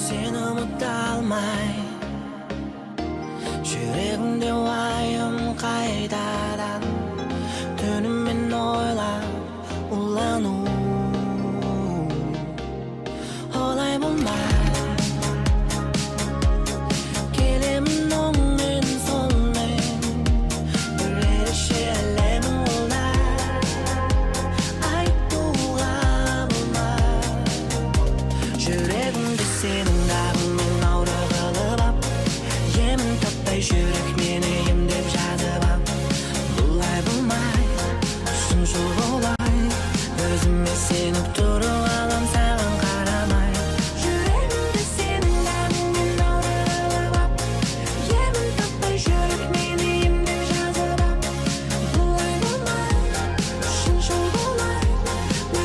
Seni unuta алмай жүрегімде уайым қайтадан түнімен ойлап улану олай болмай келемін оңмен солмен бір ерекше әлемің олай айтуға болмай жүрегімді сенің дағыңмен ауру қылып ап емін таппай жүрек мені емдеп жатып ап бұлай болмай шыншыл болай өзіме сеніп тұру алам саған қарамай жүрегімді сенің дағыңмен ауру қылып ап емін таппай жүрек мені емдеп жатып ап бұлай болмай шыншыл болай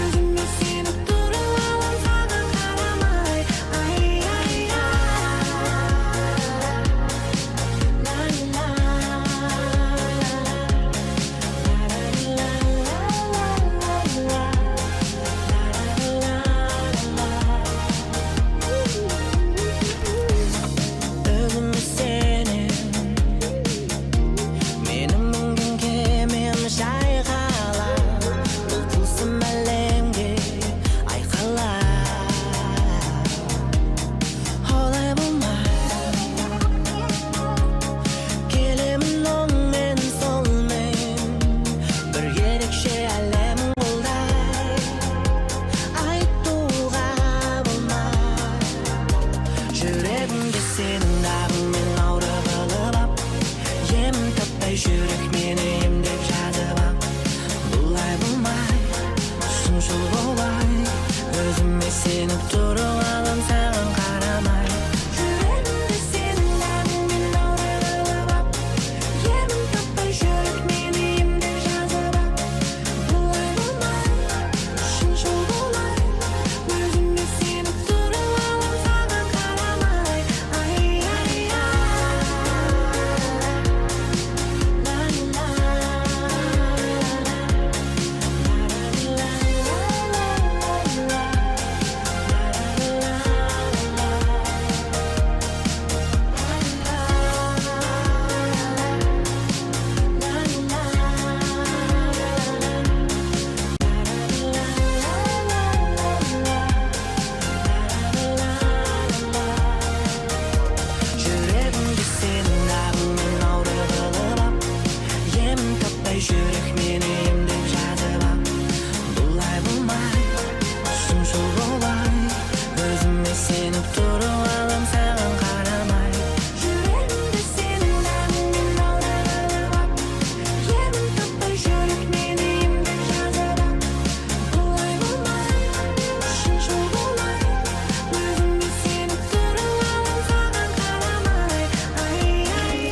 өзіме сеніп тұру алам саған қарамай ай ай өзіме сенем менің мінген кемем жайғала бұл тылсым әлемге айқала олай болмай келемін оңмен солмен бір ерекше әлемің олай айтуға болмай жүрегімді сенің дағыңмен ауру қылып ап емін таппай жүрек мені емдеп жатып ап бұлай болмай шыншыл болай өзіме сеніп тұру алам саған қарамай жүрегімді сенің дағыңмен ауру қылып ап емін таппай жүрек мені емдеп жатып ап бұлай болмай шыншыл болай өзіме сеніп тұру алам саған қарамай ай ай жүрегімді сенің дағыңмен ауру қылып ап емін таппай жүрек мені емдеп жатып ап бұлай болмай шыншыл болай өзіме сеніп тұру алам саған қарамай жүрегімді сенің дағыңмен ауру қылып ап емін таппай жүрек мені емдеп жатып ап бұлай болмай шыншыл болай өзіме сеніп тұру алам саған қарамай ай ай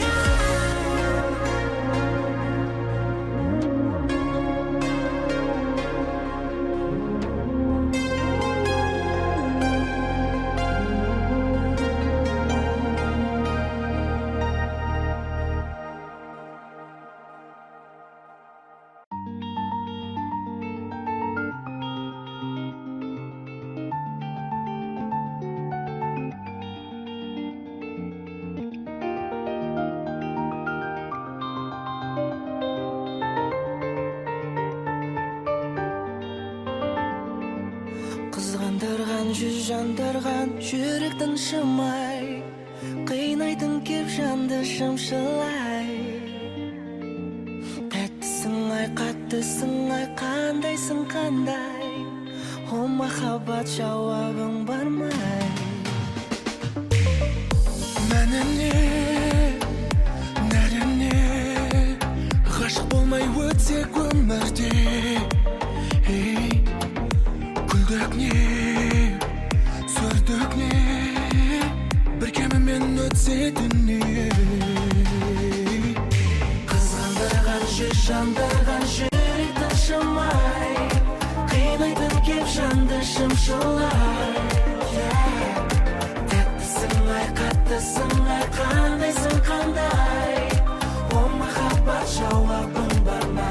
қызғандырған жүз жандырған жүректің шымай қинайтын кеп жанды шымшылай тәттісің ай қаттысың ай қандайсың қандай о махаббат жауабың бармай мәніне нәріне ғашық болмай өтсек өмірде күлдік не сөрдік не бір кемімен өтсе дүние қызғандырған жүз жандырған жүректің шымай қинайтын кеп жанды шымшылай тәттісің ай қаттысың ай қандайсың қандай о махаббат жауабың бармай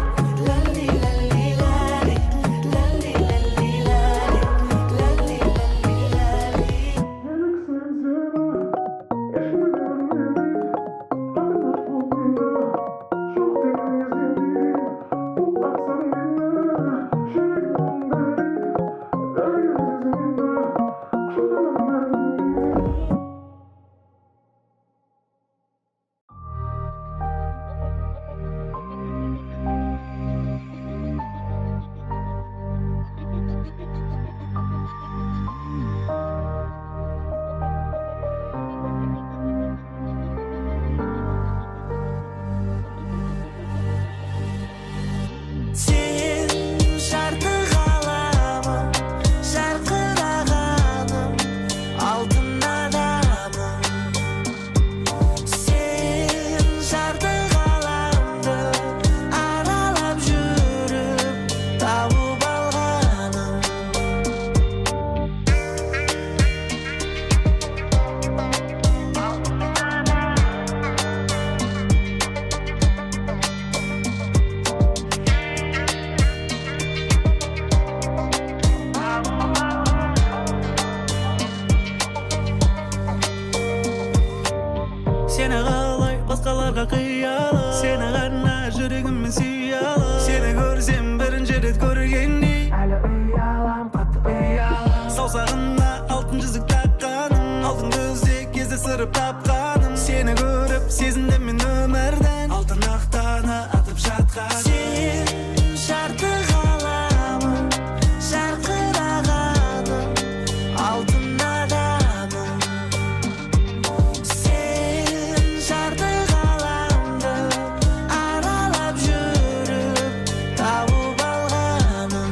бақытқа қиялы, сені ғана жүрегіммен сүйялы, сені көрсем бірінші рет көргендей әлі ұялам, қатты ұялам. Саусағына алтын жүзік таққаным, алтын көзде кездестіріп тапқаным, сені көріп сезіндім мен өмірден алтын ақтаны атып жатқан. Сен жарты ғаламым, жарқырағаным, алтын адамым. Сен жарты ғаламды аралап жүріп тауып алғаным.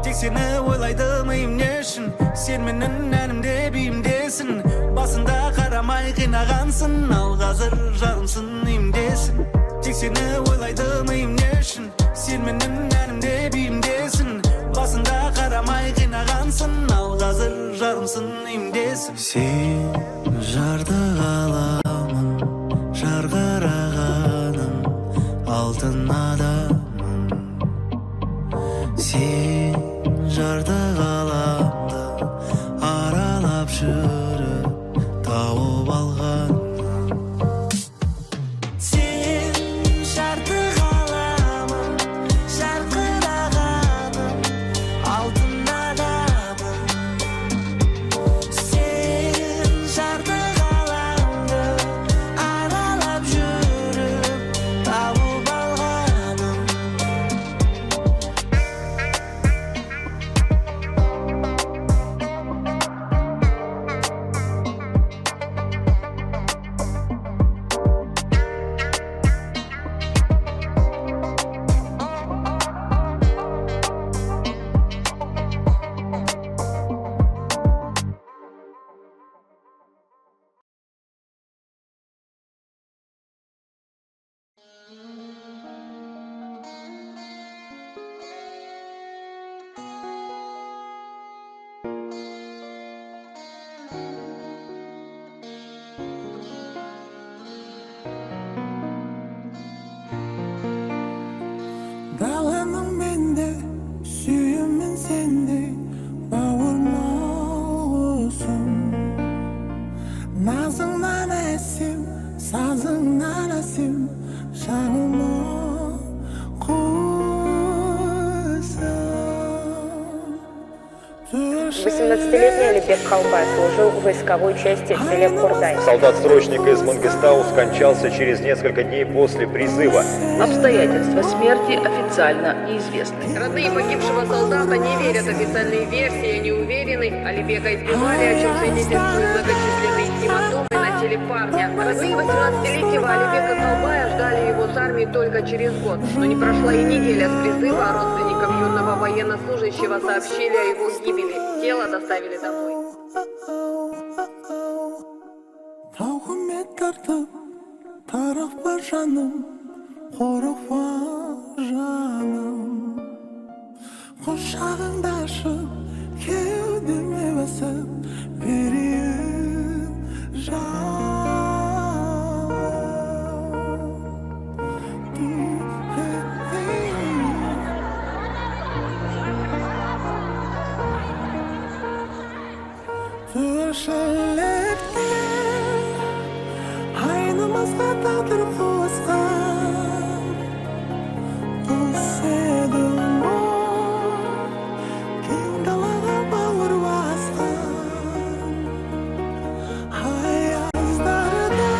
Тек сені ойлайды миым не үшін, сен менің әнімде биімдесің. Басында қарамай қинағансың, ал қазір жарымсың имдесің. Тек сені ойлайды миым не үшін, сен менің әнімде биімдесің. Басында қарамай қинағансың, ал қазір жарымсың имдесің. Сен жарты ғаламым, жарқырағаным, алтын адамым. Сен жарты ғаламды аралап жүріп тауып алған. Сен жарты ғаламым, жарқырағаным, алтын адамым. Сен жарты ғаламды аралап жүріп тауып алғаным. Даланың менде, сүйімін сенде, бауырмалысың. Назыңнан әсем, сазыңнан әсем, жаныма құсым. 18-летний Алибек Калбай служил в войсковой части в селе Курдай. Солдат-срочник из Мангистау скончался через несколько дней после призыва. Обстоятельства смерти официально неизвестны. Родные погибшего солдата не верят официальной версии, они уверены, Алибека избивали, о чем свидетельствуют многочисленные гематомы на теле парня. Родные 18-летнего Алибека Калбая ждали его с армии только через год. Но не прошла и неделя с призыва, а родственникам юного военнослужащего сообщили о его гибели. Тело доставили домой. Тарықпа жаным, қорықпа жаным. Құшағыңда ашып, кеудеме басып берейін Тіршілікте айнымызға тағдыр қосқан, құс едің ғой, кең далаға бауыр басқан. Аяздарда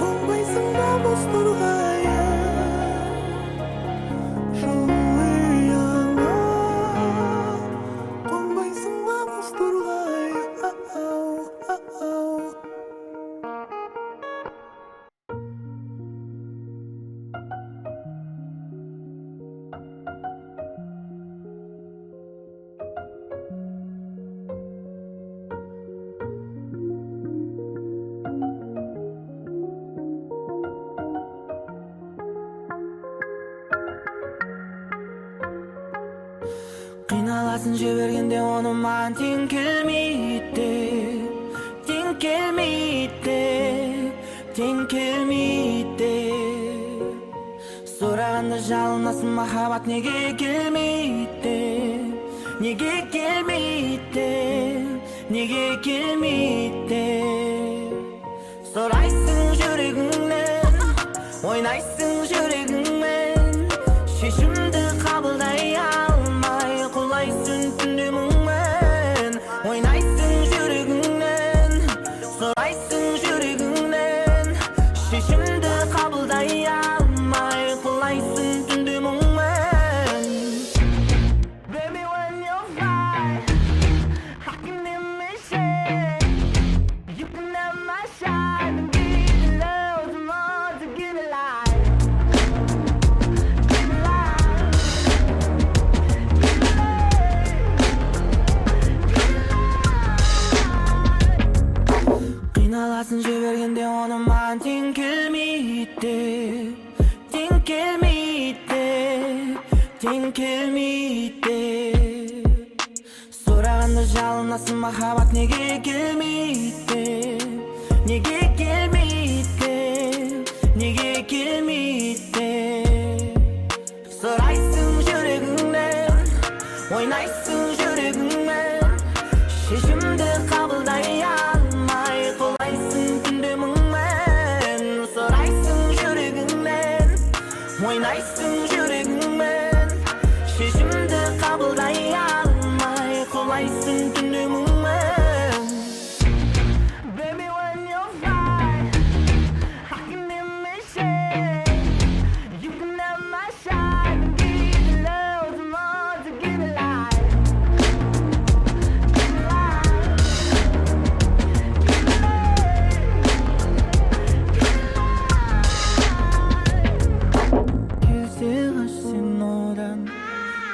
тоңбайсың ба мұз торғайып, жылы ұяңа тоңбайсың ба мұз торғайып. Қиналасын жібергенде оны маған тең келмейді, тең келмейді, тең келмейді. Сұрағанда жалынасың, махаббат неге келмейді, неге келмейді, неге келмейді. сұрайсың жүрегіңнен, ойнайсың жүрегіңмен, шешімді қабылдай алмай құлайсың түнде мұңмен. Ойнайсың жүрегіңнен, сұрайсың жүрегіңнен, шешімді қабылдай алмай құлайсың түнде мұңмен. Baby, when you're fly, I can imagine you can have my shine and be the love more to give it life. Give it life. Give it life. Қиналасын жібергенде оны маған тең келмейді, тең келмейді, тең келмейді. Сұрағанда жалынасың, махаббат неге келмейді, неге келмейді, неге келмейді. Сұрайсың жүрегіңнен, ойнайсың жүрегіңмен, шешімді қабылдай алмай құлайсың түнде мұңмен. Сұрайсың жүрегіңнен, ойнайсың жүрегіңмен, шешімді қабылдай алмай құлайсың түнде мұңмен. Baby, when you're fly, I can imagine you can have my shine and give the love more to give it life. Give it life. Give it life. Келсе қашсен одан,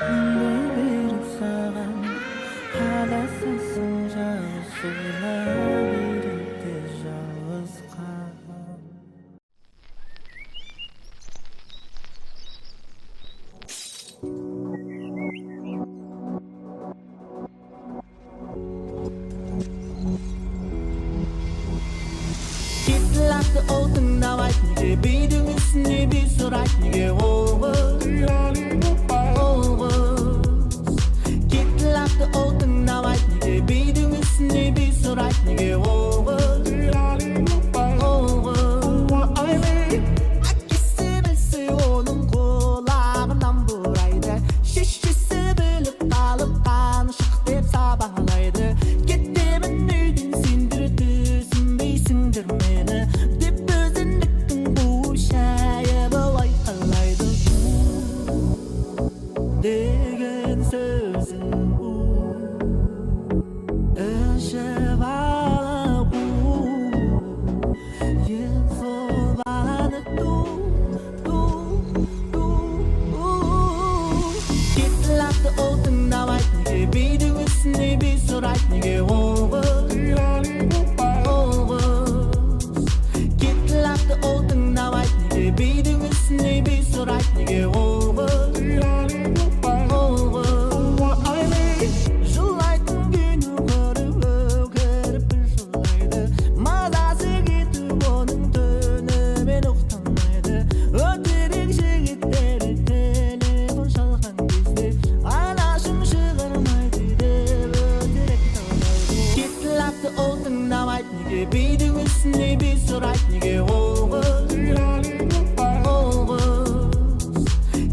үнді беріп саған, адасасың жалғыз ойлап еректе жалғызға. Кетілақты ол тыңдамайды, неге бейдің үстіне бей сұрайды, неге ол қыз, ол қыз. Кетілақты ол тыңдамайды, неге бейдің үстіне бей сұрайды, неге ол қыз, ол қыз. Әкесі білсе оның құлағынан бұрайды, шешесі біліп қалып қаншық деп сабалайды. Кетемін үйден сендер түсінбейсіңдер мені, деп өзіндіктің бұл шайы былай қалайды. Деген сөзің ішіп алып ең сол баланы кетілақты ол тыңдамайды, неге бейдің үстіне бей сұрайды, неге ол қыз, ол қыз. Кетілақты ол тыңдамайды, неге бейдің үстіне бей сұрайды, неге ол қыз, ол қыз. Жылайтын күні көріп бір жылайды, мазасы кетіп оның түнімен ұқтамайды. Өтірік жігіттері телефон шалған кезде анашым шығармайды деп өтірік талайды. Кетілақты ол тыңдамайды, неге бейдің үстіне бей сұрайды, неге ол қыз, ол қыз.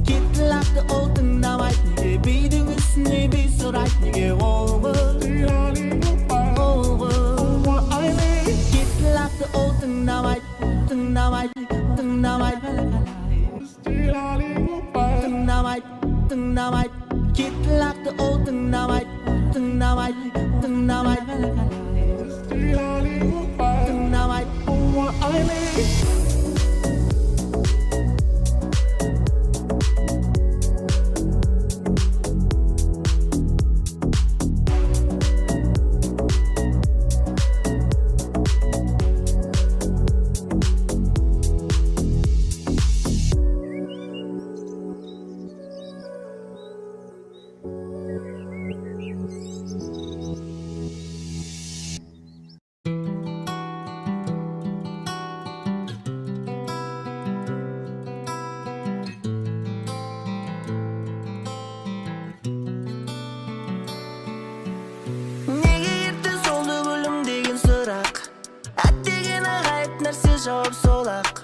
Кетілақты ол тыңдамайды, неге бейдің үстіне бей сұрайды, неге ол қыз, ол қыз. Кетілақты ол тыңдамайды, тыңдамайды, тыңдамайды, тыңдамайды. Кетілақты ол тыңдамайды, тыңдамайды, тыңдамайды, тыңдамайды. жауап сол-ақ.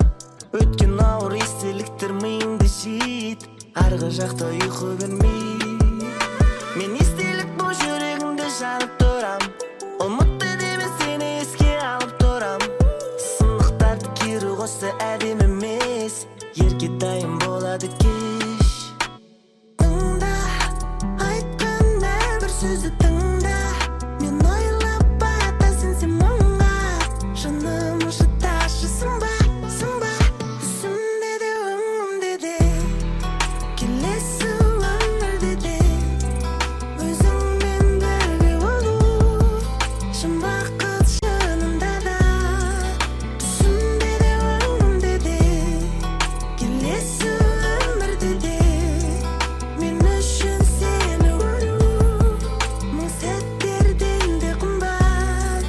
Өткен ауыр естеліктер миыңды жейді, арғы жақта ұйқы көрмей. Мен естелік бұл жүрегімді жанып тұрам, ұмытты деме сені еске алып тұрам. Сындықтарды кері қосты әдем емес, ерке дайын болады кеш. Тыңда, айтқан әрбір сөзді тыңда. Мен ойлап баратасың сен мұңға, жаным ұшыташысың ба, түсімде де өңімде де, келесі өмірде де өзіңмен бірге болу, шын бақыт шынында да. Түсімде де өңімде де, келесі өмірде де мен үшін сені көру, мың сәттерден де қымбат,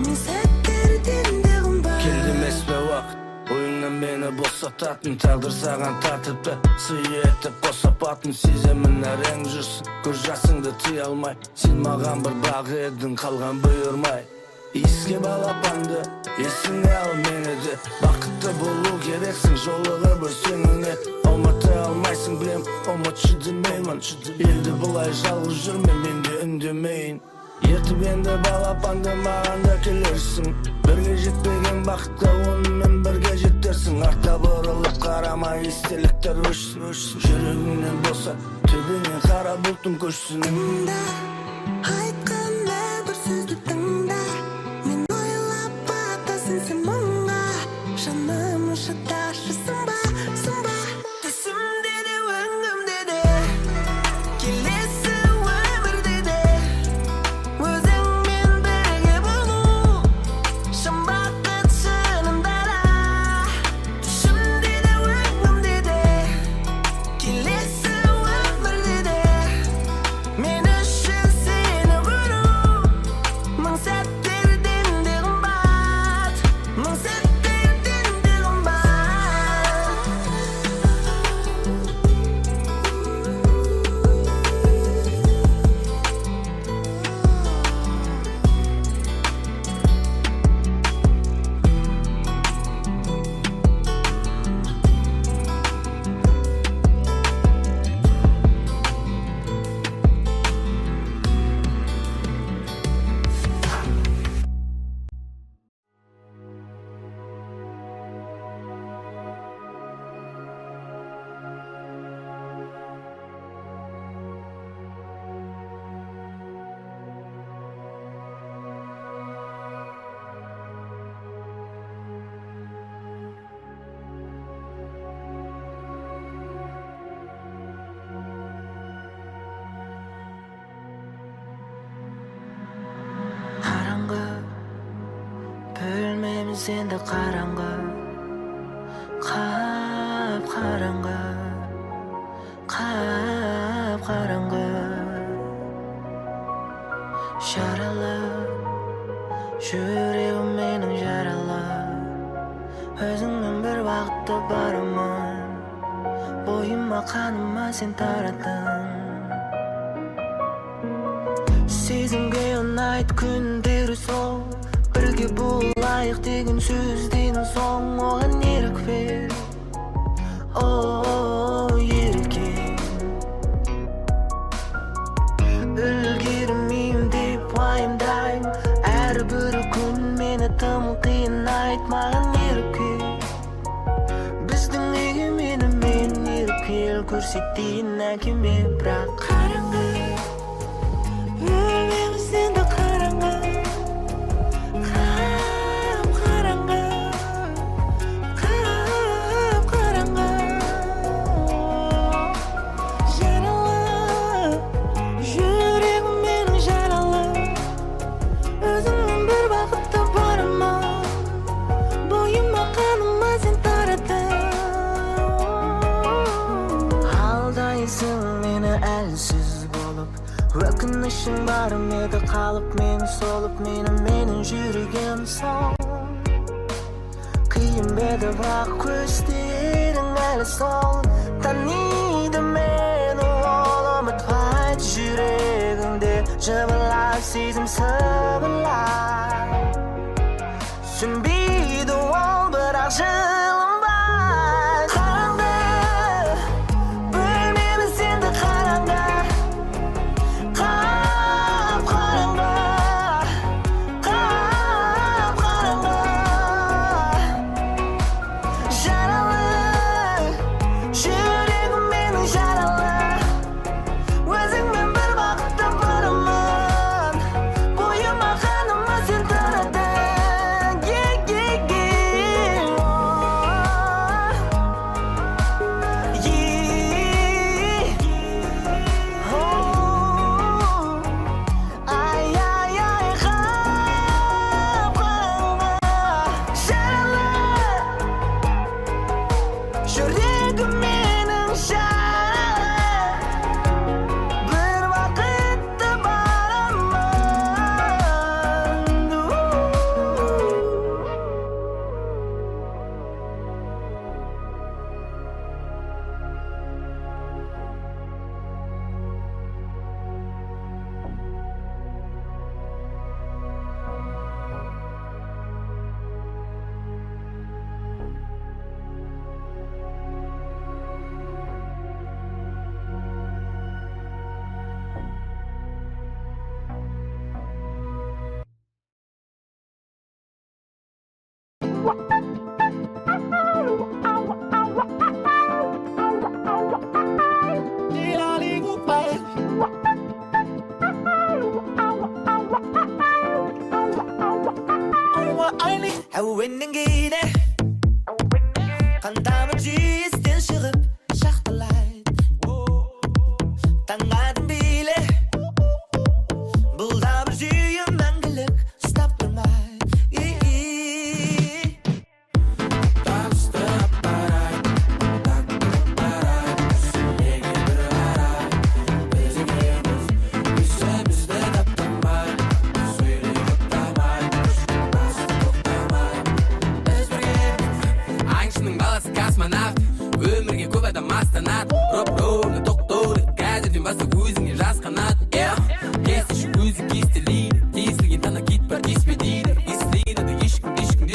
мың сәттерден де қымбат. Келді емес пе уақыт ойыңнан мені босататын, тағдыр саған тартыпты, сый етіп қосапатын. Сеземін әрең жүрсің, көз жасыңды тыя алмай, сен маған бір бақ едің, қалған бұйырмай. Иіске балапанды есіңе ал мені де, бақытты болу керексің, жолығып өсеңіңе. Ұмыта алмайсың білем, ұмытшы демеймін, елді бұлай жалғыз жүрме, мен де үндемейін. Ертіп енді балапанды маған да келерсің, бірге жетпеген бақытта онымен бірге жетерсің. Артта бұрылып қарама, естеліктер өшсін, жүрегіңнен болса төбеңе қара бұлтың көшсін. Тыңда, айтқан әрбір сөзді тыңда. Мен ойлап батасың сен мұңға, жаным ұшыташысың ба, түсімде де өңімде де, келесі өмірде де өзіңмен бірге болу, шын бақыт шынында да. Түсімде де өңімде де, келесі өмірде де мен үшін сені көру, мың сәттерден де қымбат, мың сәттерден де қымбат. Қараңғы, бөлмеміз енді қараңғы, қап қараңғы, қап қараңғы. Жаралы, жүрегім менің жаралы, өзіңмен бір бақытты барамын, бойыма қаныма сен тараттың. Сезімге ұнайды күндері сол, бірге болайық деген сөзден соң оған ерік бер, ерекем. Үлгермеймін деп уайымдаймын, әрбір күн мені тым қинайды, маған еріп кел, біздің үйге менімен еріп кел, көрсетейін әкеме. Бірақ қараңғы, бөлмеміз енді қараңғы, қап қараңғы, қап қараңғы. Жаралы, жүрегім менің жаралы, өзіңмен бір бақытты барамын, бойыма қаныма сен тараттың. Алдайсың мені әлсіз болып, өкінішің барым еді қалып мен солып, менің жүрегім сол. Қиын беді бірақ көздерің әлі сол, таниды мені ол, ұмытпайды жүрегіңде жыбырлап сезім сыбырлап. Сүнбейді ол бірақ әуеннен кейде қантамыр жиістен шығып шақталайды таңғадың биле бұл да бір жүйе мәңгілік ұстап тұрмайды табыстап барайық тақтырып барайық неге бір қарай біз екеуміз бізді таптамай сөйлей тоқтамай аңшының баласы космонавт өмірге көп адам астанат роп-роуны тоқтоуды қазірден бастап өзіңе жасқанат естіші өзі кестелейді тесілген тана кит бар теспе дейді естілейді ешкім естімейді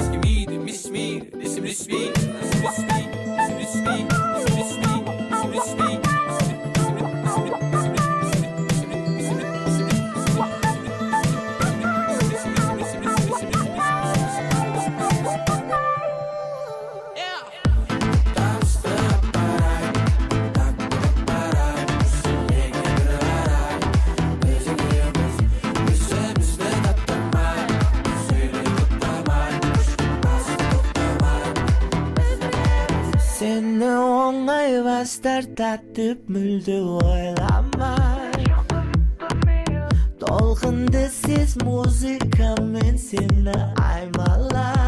Seni оңай бастар татып мүлде ойламай толқынды сез музыкамен сені аймалай